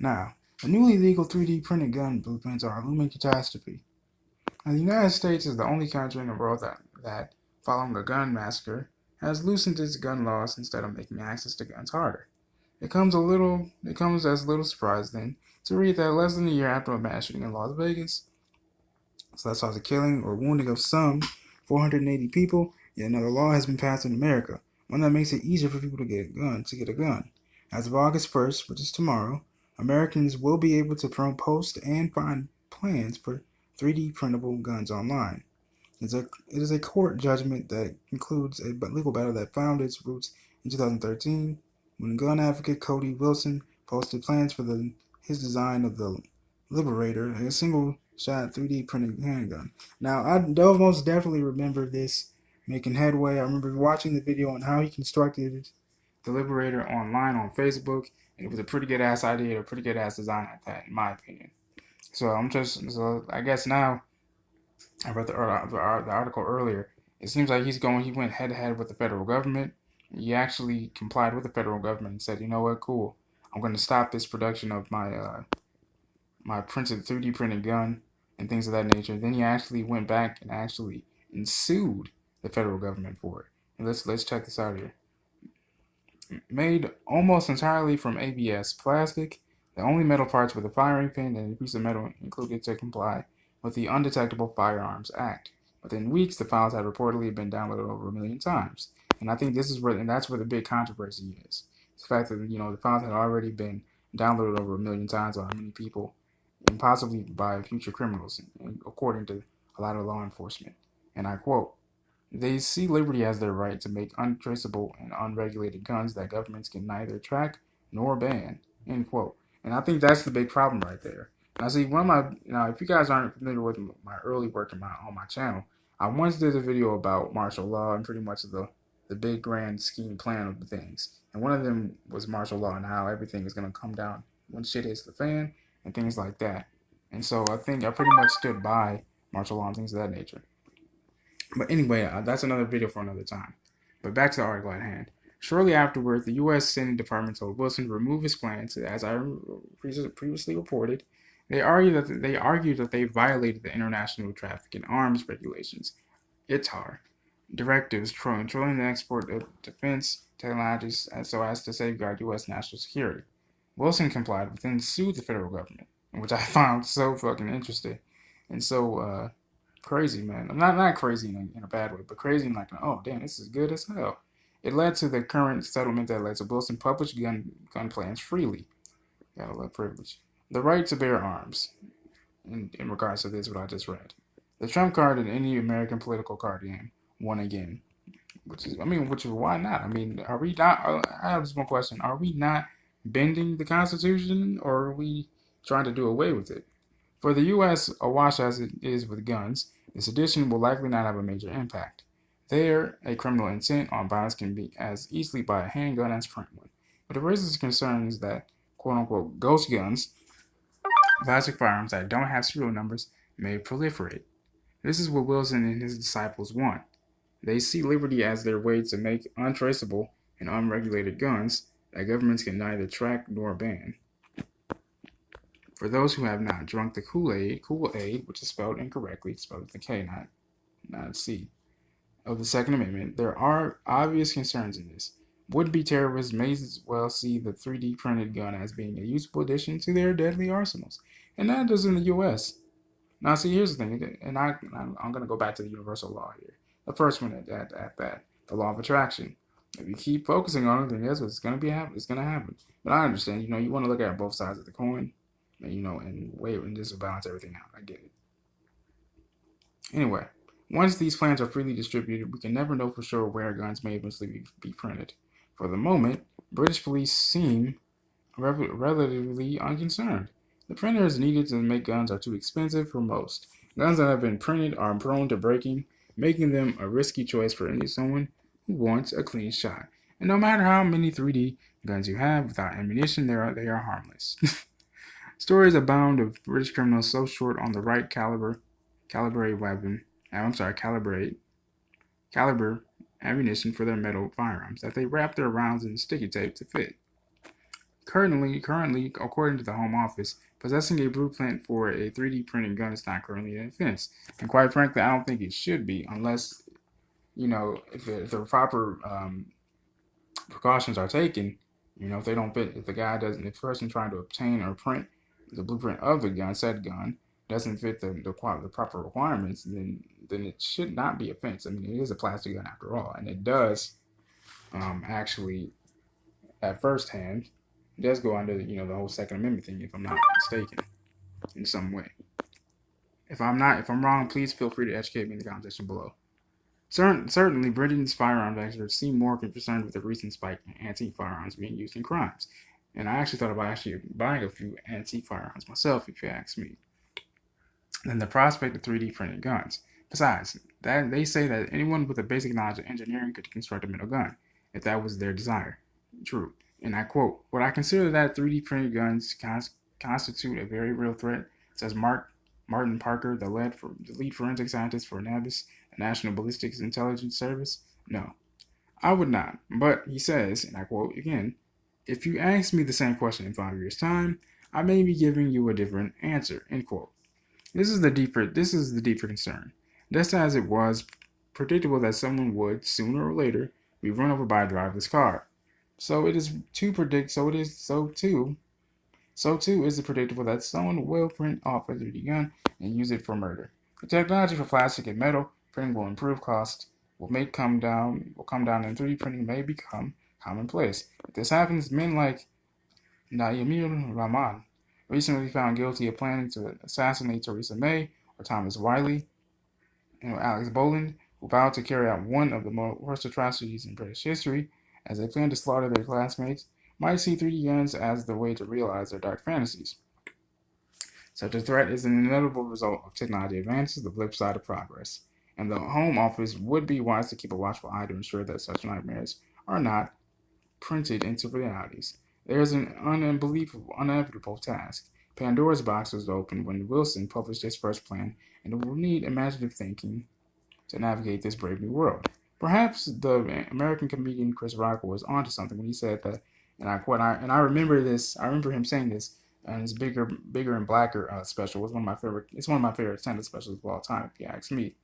Now, the newly legal 3D printed gun blueprints are a looming catastrophe. Now, the United States is the only country in the world that, following the gun massacre, has loosened its gun laws instead of making access to guns harder. It comes as little surprise then to read that less than a year after a mass shooting in Las Vegas, so that saw the killing or wounding of some 480 people, yet another law has been passed in America, one that makes it easier for people to get a gun. As of August 1st, which is tomorrow, Americans will be able to post and find plans for 3D printable guns online. It is a court judgment that concludes a legal battle that found its roots in 2013 when gun advocate Cody Wilson posted plans for his design of the Liberator, a single-shot 3D printed handgun. Now, I don't most definitely remember this making headway. I remember watching the video on how he constructed the Liberator online on Facebook, and it was a pretty good-ass idea, a pretty good-ass design at that, in my opinion. So I guess now I read the article earlier. It seems like he went head to head with the federal government. He actually complied with the federal government and said, you know what, cool. I'm going to stop this production of my printed 3D printed gun and things of that nature. Then he actually went back and sued the federal government for it. And let's check this out here. Made almost entirely from ABS plastic, the only metal parts were the firing pin and a piece of metal included to comply with the Undetectable Firearms Act. Within weeks, the files had reportedly been downloaded over 1 million times. And I think that's where the big controversy is. It's the fact that, the files had already been downloaded over 1 million times by many people, and possibly by future criminals, according to a lot of law enforcement. And I quote, they see liberty as their right to make untraceable and unregulated guns that governments can neither track nor ban. End quote. And I think that's the big problem right there. Now, see, if you guys aren't familiar with my early work on my channel, I once did a video about martial law and pretty much the big grand scheme plan of the things. And one of them was martial law and how everything is going to come down when shit hits the fan and things like that. And so I think I pretty much stood by martial law and things of that nature. But anyway, that's another video for another time. But back to the article at hand. Shortly afterward, the U.S. Senate Department told Wilson to remove his plans. As I previously reported, they argued that they violated the International Traffic in Arms Regulations (ITAR) directives controlling the export of defense technologies so as to safeguard U.S. national security. Wilson complied, but then sued the federal government, which I found so fucking interesting and so crazy, man. I'm not crazy in a bad way, but crazy in like, oh damn, this is good as hell. It led to the current settlement that led to Wilson publish gun plans freely. Gotta love privilege. The right to bear arms. In regards to this, what I just read, the trump card in any American political card game won again. Which is why not? I mean, are we not? I have just one question: are we not bending the Constitution, or are we trying to do away with it? For the U.S., awash as it is with guns, this addition will likely not have a major impact. There, a criminal intent on violence can be as easily buy a handgun as print one. But it raises concerns that, quote-unquote, ghost guns, plastic firearms that don't have serial numbers, may proliferate. This is what Wilson and his disciples want. They see liberty as their way to make untraceable and unregulated guns that governments can neither track nor ban. For those who have not drunk the Kool-Aid, which is spelled incorrectly, spelled with a K, not a C, of the Second Amendment, there are obvious concerns in this. Would-be terrorists may as well see the 3D printed gun as being a useful addition to their deadly arsenals, and that is in the U.S. Now, see, here's the thing, and I'm going to go back to the universal law here. The first one at that, the law of attraction. If you keep focusing on it, then that's what's going to happen. It's going to happen. But I understand, you want to look at both sides of the coin, and wait and just balance everything out. I get it. Anyway, once these plans are freely distributed, we can never know for sure where guns may eventually be printed. For the moment, British police seem relatively unconcerned. The printers needed to make guns are too expensive for most. Guns that have been printed are prone to breaking, making them a risky choice for someone who wants a clean shot. And no matter how many 3D guns you have, without ammunition, they are harmless. Stories abound of British criminals so short on the right caliber ammunition for their metal firearms that they wrap their rounds in sticky tape to fit. Currently, according to the Home Office, possessing a blueprint for a 3D printed gun is not currently an offense. And quite frankly, I don't think it should be, unless, if the proper precautions are taken. If they don't fit, if the guy doesn't, if the person trying to obtain or print the blueprint of the gun, said gun, doesn't fit the proper requirements, then it should not be offense. I mean, it is a plastic gun after all, and it does actually, at first hand, it does go under the whole Second Amendment thing, if I'm not mistaken, in some way. If I'm wrong, please feel free to educate me in the comment section below. Certainly, Britain's firearms experts seem more concerned with the recent spike in antique firearms being used in crimes. And I actually thought about actually buying a few antique firearms myself, if you ask me, than the prospect of 3D printed guns. Besides, that they say that anyone with a basic knowledge of engineering could construct a metal gun, if that was their desire. True. And I quote, "What I consider that 3D printed guns constitute a very real threat," says Martin Parker, the lead forensic scientist for NABIS, the National Ballistics Intelligence Service. No, I would not. But he says, and I quote again, "If you ask me the same question in 5 years' time, I may be giving you a different answer." End quote. This is the deeper concern. Just as it was predictable that someone would, sooner or later, be run over by a driverless car. So it is to predict so too is it predictable that someone will print off a 3D gun and use it for murder. The technology for plastic and metal printing will improve cost, will come down, and 3D printing may become commonplace. If this happens, men like Naimir Rahman, recently found guilty of planning to assassinate Theresa May, or Thomas Wiley, and Alex Boland, who vowed to carry out one of the worst atrocities in British history, as they plan to slaughter their classmates, might see 3D guns as the way to realize their dark fantasies. Such a threat is an inevitable result of technology advances, the flip side of progress, and the Home Office would be wise to keep a watchful eye to ensure that such nightmares are not printed into realities. There is an inevitable task. Pandora's box was opened when Wilson published his first plan, and it will need imaginative thinking to navigate this brave new world. Perhaps the American comedian Chris Rock was onto something when he said that, and I quote, and I remember this. I remember him saying this, and his bigger and blacker special was one of my favorite. It's one of my favorite stand specials of all time, if you ask me.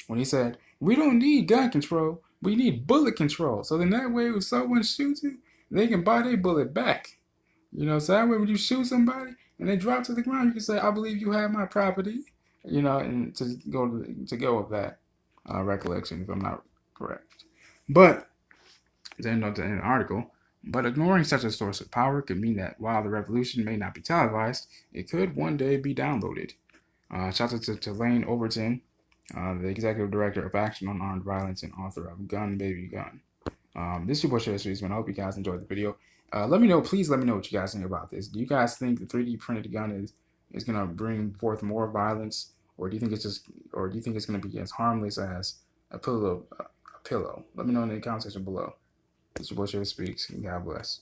When he said, "We don't need gun control, we need bullet control." So then that way, if someone shoots you, they can buy their bullet back. So that way when you shoot somebody and they drop to the ground, you can say, "I believe you have my property." And to go with that recollection, if I'm not correct. But to end the article, but ignoring such a source of power could mean that while the revolution may not be televised, it could one day be downloaded. Shout out to Lane Overton, the executive director of Action on Armed Violence and author of Gun Baby Gun. This is your boy Streetsman. I hope you guys enjoyed the video. Please let me know what you guys think about this. Do you guys think the 3D printed gun is gonna bring forth more violence, or do you think it's gonna be as harmless as a pillow? Let me know in the comment section below. This is your boy Speaks, and God bless.